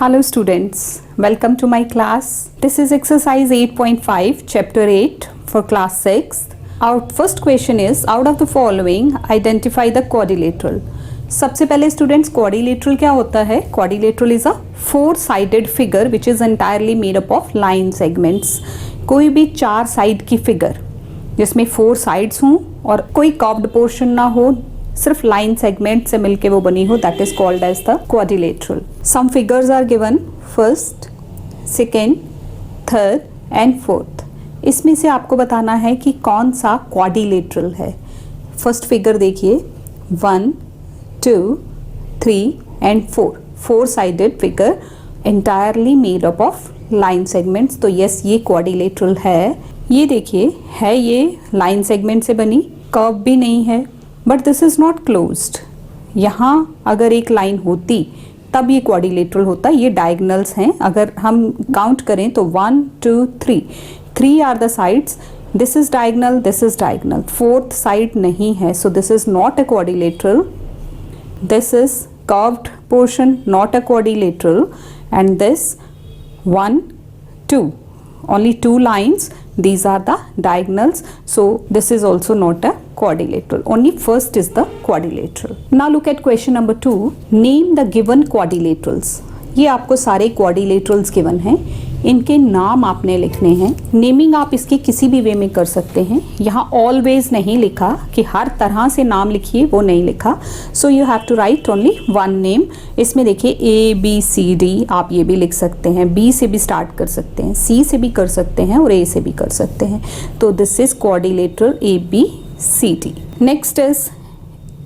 Hello students, welcome to my class. This is exercise 8.5 chapter 8 for class 6. Our first question is, out of the following identify the quadrilateral. सबसे पहले students quadrilateral क्या होता है? Quadrilateral is a four-sided figure which is entirely made up of line segments. कोई भी चार side की figure जिसमें फोर साइड्स हों और कोई कर्व्ड पोर्शन ना हो, सिर्फ लाइन सेगमेंट से मिलके वो बनी हो, that is called as the quadrilateral. Some figures are given, first, second, third and fourth. इसमें से आपको बताना है कि कौन सा क्वाड्रिलेटरल है. फर्स्ट फिगर देखिए, 1, 2, 3 and 4, four sided figure entirely made up of line segments. तो यस, ये क्वाड्रिलेटरल है. ये देखिए, है ये लाइन सेगमेंट से बनी, कर्व भी नहीं है, but this is not closed. यहाँ अगर एक लाइन होती तब ये क्वाड्रिलेटरल होता. ये डायगनल्स हैं. अगर हम काउंट करें तो 1, 2, 3 are the sides. This is diagonal, this is diagonal. Fourth side नहीं है, so this is not a quadrilateral. This is curved portion, not a quadrilateral. And this 1, 2, only two lines, these are the diagonals, so this is also not a quadrilateral. Only first is the quadrilateral. Now look at question number 2. Name the given quadrilaterals. ये आपको सारे quadrilaterals given हैं, इनके नाम आपने लिखने हैं. Naming आप इसके किसी भी वे में कर सकते हैं. यहाँ ऑलवेज नहीं लिखा कि हर तरह से नाम लिखिए, वो नहीं लिखा. So you have to write only one name. इसमें देखिए ABCD, आप ये भी लिख सकते हैं, B से भी स्टार्ट कर सकते हैं, C से भी कर सकते हैं और A से भी कर सकते हैं. तो this is quadrilateral ABCD. Next is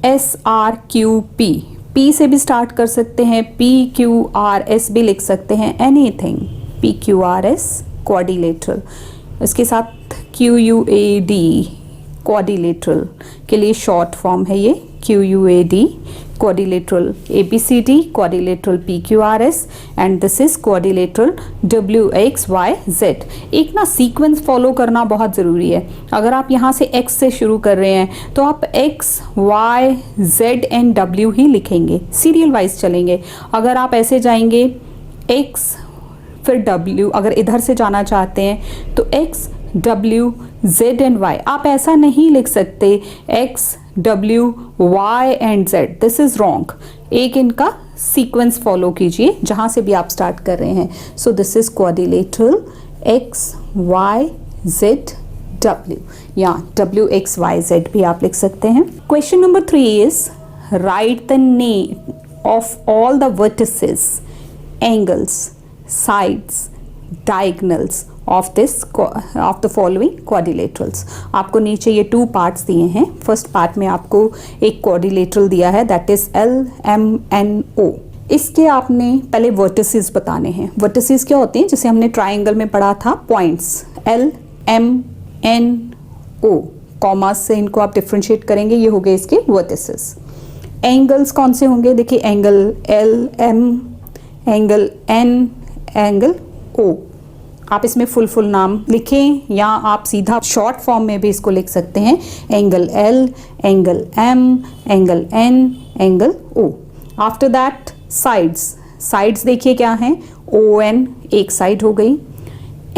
SRQP. P से भी स्टार्ट कर सकते हैं, PQRS भी लिख सकते हैं, एनीथिंग. PQRS quadrilateral. इसके साथ QUAD क्वाड्रिलेटरल के लिए शॉर्ट फॉर्म है ये, QUAD quadrilateral ABCD quadrilateral PQRS and this is quadrilateral WXYZ. एक ना सीक्वेंस फॉलो करना बहुत ज़रूरी है. अगर आप यहाँ से X से शुरू कर रहे हैं तो आप X, Y, Z and W ही लिखेंगे, सीरियल वाइज चलेंगे. अगर आप ऐसे जाएंगे X फिर W, अगर इधर से जाना चाहते हैं तो X, W, Z and Y. आप ऐसा नहीं लिख सकते X, W, Y and Z. This is wrong. एक इनका सीक्वेंस फॉलो कीजिए जहां से भी आप स्टार्ट कर रहे हैं. So this is quadrilateral X, Y, Z, W, या WXYZ भी आप लिख सकते हैं. Question number 3 is right the name of all the vertices, angles, sides, diagonals of the following quadrilaterals. आपको नीचे ये 2 पार्ट्स दिए हैं. फर्स्ट पार्ट में आपको एक क्वाड्रिलेटरल दिया है, दैट इज LMNO. इसके आपने पहले वर्टिसेस बताने हैं. वर्टिसेस क्या होते हैं, जैसे हमने ट्राइंगल में पढ़ा था, पॉइंट्स. LMNO कॉमा से इनको आप डिफ्रेंशिएट करेंगे, ये हो गए इसके वर्टिसेस. एंगल्स कौन से होंगे, देखिए angle LM, angle N, angle O. आप इसमें फुल नाम लिखें या आप सीधा शॉर्ट फॉर्म में भी इसको लिख सकते हैं. Angle L, angle M, angle N, angle O. After that sides देखिए क्या हैं. ON एक साइड हो गई,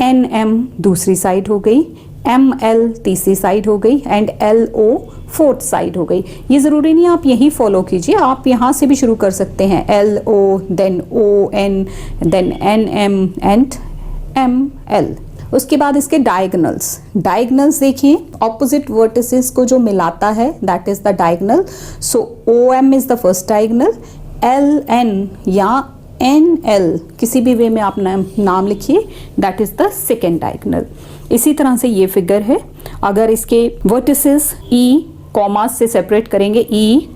NM दूसरी साइड हो गई, ML तीसरी साइड हो गई एंड LO फोर्थ साइड हो गई. ये ज़रूरी नहीं आप यही फॉलो कीजिए, आप यहाँ से भी शुरू कर सकते हैं. LO, then ON, then NM and ML. उसके बाद इसके डायगनल्स देखिए, ऑपोजिट वर्टिसेस को जो मिलाता है that is the diagonal. So OM is the first diagonal, LN या NL किसी भी वे में आप नाम लिखिए, that is the second diagonal. इसी तरह से ये फिगर है. अगर इसके वर्टिसेस E कॉमा से सेपरेट करेंगे, E,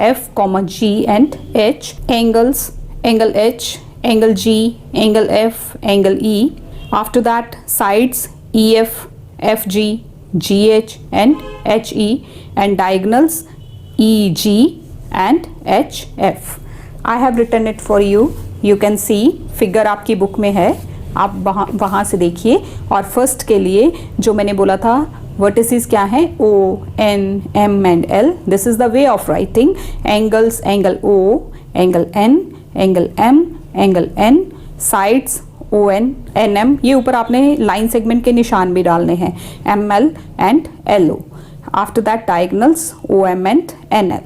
F, G and H. Angles, angle H, angle G, angle F, angle E. After that sides EF, FG, GH and HE and diagonals EG and HF. I have written it for you. You can see, figure आपकी book में है, आप वहाँ से देखिए. और first के लिए जो मैंने बोला था वर्टिसेस क्या है, O, N, M and L. This is the way of writing. Angles, angle O, angle N, angle M angle N, sides O N N M, ये ऊपर आपने लाइन सेगमेंट के निशान भी डालने हैं, M L and L O. After that diagonals O M and N L.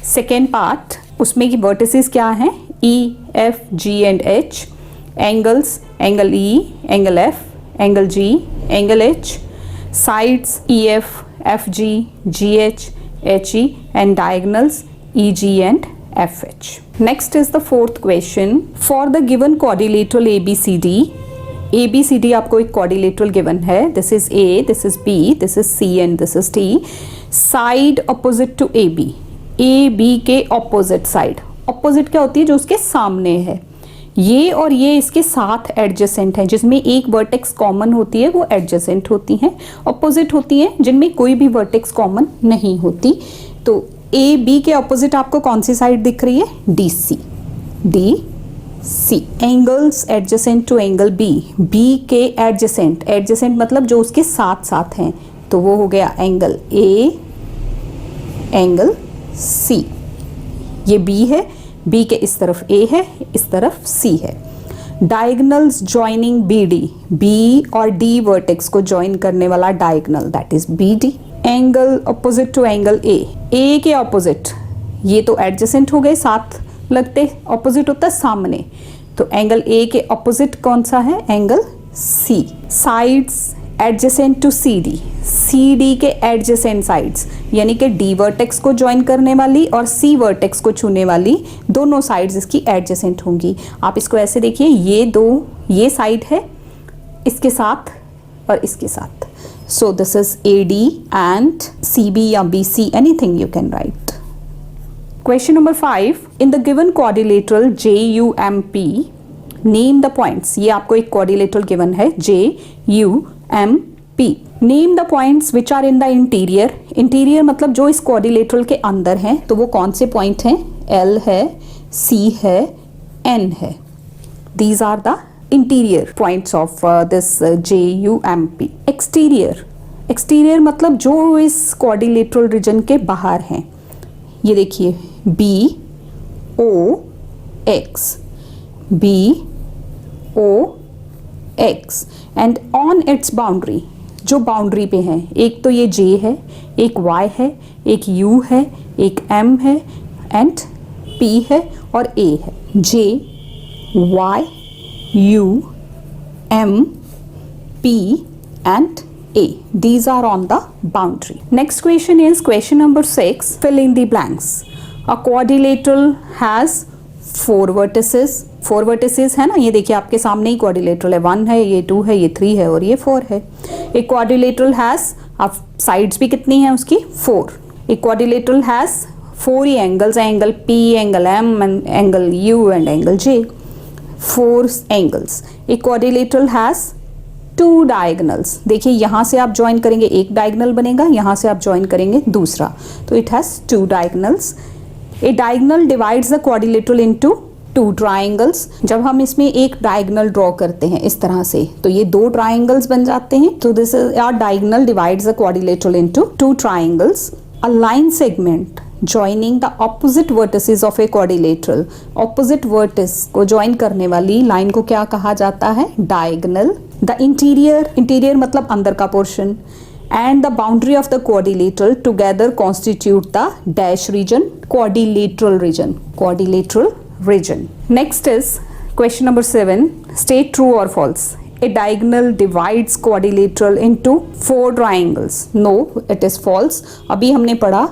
Second part, उसमें की वर्टिसेस क्या हैं, E F G and H, angles angle E, angle F, angle G, angle H, sides EF, FG, GH, HE and diagonals EG and FH. Next is the fourth question. For the given quadrilateral ABCD आपको एक quadrilateral given है. This is A, this is B, this is C and this is D. Side opposite to AB. AB के opposite side. Opposite क्या होती है, जो उसके सामने है. ये और ये इसके साथ एडजेसेंट हैं, जिसमें एक वर्टेक्स कॉमन होती है वो एडजेसेंट होती हैं. ऑपोजिट होती हैं जिनमें कोई भी वर्टेक्स कॉमन नहीं होती. तो ए बी के ऑपोजिट आपको कौन सी साइड दिख रही है, D C. D C. Angles adjacent to angle B. B के एडजेसेंट, एडजेसेंट मतलब जो उसके साथ साथ हैं, तो वो हो गया एंगल ए, एंगल सी. ये बी है, बी के इस तरफ ए है, इस तरफ सी है. Diagonals joining B D. B और डी वर्टेक्स को ज्वाइन करने वाला diagonal, that is B D. Angle opposite to angle A. A के ऑपोजिट, ये तो एडजेसेंट हो गए, साथ लगते, ऑपोजिट होता है सामने, तो एंगल ए के ऑपोजिट कौन सा है, angle C. Sides adjacent to C D. C D के एडजेसेंट साइड्स, यानी कि डी वर्टेक्स को ज्वाइन करने वाली और सी वर्टेक्स को छूने वाली दोनों साइड्स इसकी एडजेसेंट होंगी. आप इसको ऐसे देखिए, ये दो, ये साइड है इसके साथ और इसके साथ. So this is A D and C B या B C, anything you can write. Question number 5. In the given quadrilateral JUMP name the points. ये आपको एक क्वाड्रिलेटरल गिवन है JUMP. Name the points which are in the interior. Interior मतलब जो इस quadrilateral के अंदर हैं, तो वो कौन से पॉइंट हैं, L है, C है, N है. These are the interior points of this JUMP. Exterior. Exterior मतलब जो इस क्वाड्रिलेटरल रीजन के बाहर हैं. ये देखिए BOX, BOX and on it's boundary, जो बाउंड्री पे हैं, एक तो ये J है, एक Y है, एक U है, एक M है एंड P है और A है. J, Y, U, M, P and A. These are on the boundary. Next question is question number 6. Fill in the blanks. A quadrilateral has 4 vertices. 4 vertices है ना, ये देखिए आपके सामने ही क्वाड्रिलेटरल है. 1 है, ये 2 है, ये 3 है और ये 4 है. एक क्वाड्रिलेटरल हैज, अब साइड्स भी कितनी है उसकी, 4. एक quadrilateral has 4 he angles, angle P, angle M, angle U and angle J. 4 angles. एक क्वाड्रिलेटरल हैज 2 डायगनल्स. देखिए यहाँ से आप ज्वाइन करेंगे, एक डायगनल बनेगा, यहाँ से आप ज्वाइन करेंगे दूसरा, तो it has 2 diagonals. A diagonal divides the quadrilateral into 2 triangles. जब हम इसमें एक डायगनल ड्रॉ करते हैं इस तरह से, तो ये 2 ट्राइंगल्स बन जाते हैं. तो this is our diagonal divides the quadrilateral into 2 triangles. A line segment joining the opposite vertices of a quadrilateral. Opposite vertex को join करने वाली लाइन को क्या कहा जाता है, diagonal. The interior मतलब अंदर का portion and the boundary of the quadrilateral together constitute the dash region, quadrilateral region. Next is question number 7. State true or false. A diagonal divides quadrilateral into 4 triangles. No, it is false. अभी हमने पढ़ा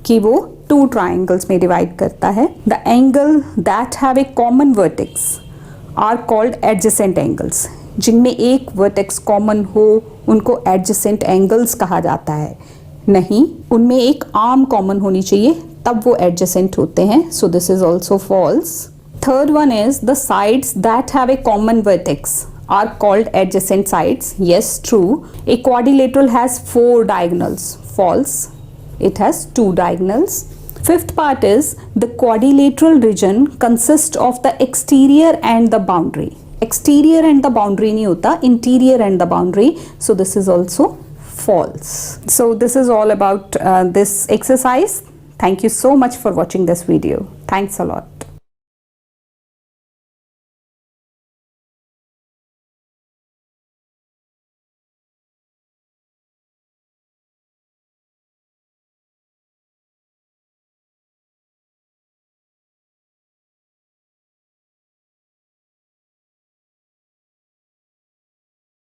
कि वो 2 triangles में divide करता है. The angle that have a common vertex are called adjacent angles. जिनमें एक वर्टेक्स कॉमन हो उनको एडजेसेंट एंगल्स कहा जाता है. नहीं, उनमें एक आर्म कॉमन होनी चाहिए, तब वो एडजेसेंट होते हैं. So this is also false. Third one is the sides that have a common vertex are called adjacent sides. Yes, true. A quadrilateral has 4 diagonals. False. It has 2 diagonals. Fifth part is the quadrilateral region consists of the exterior and the boundary. Exterior and the boundary नहीं होता, interior and the boundary. So this is also false. So this is all about this exercise. Thank you so much for watching this video. Thanks a lot.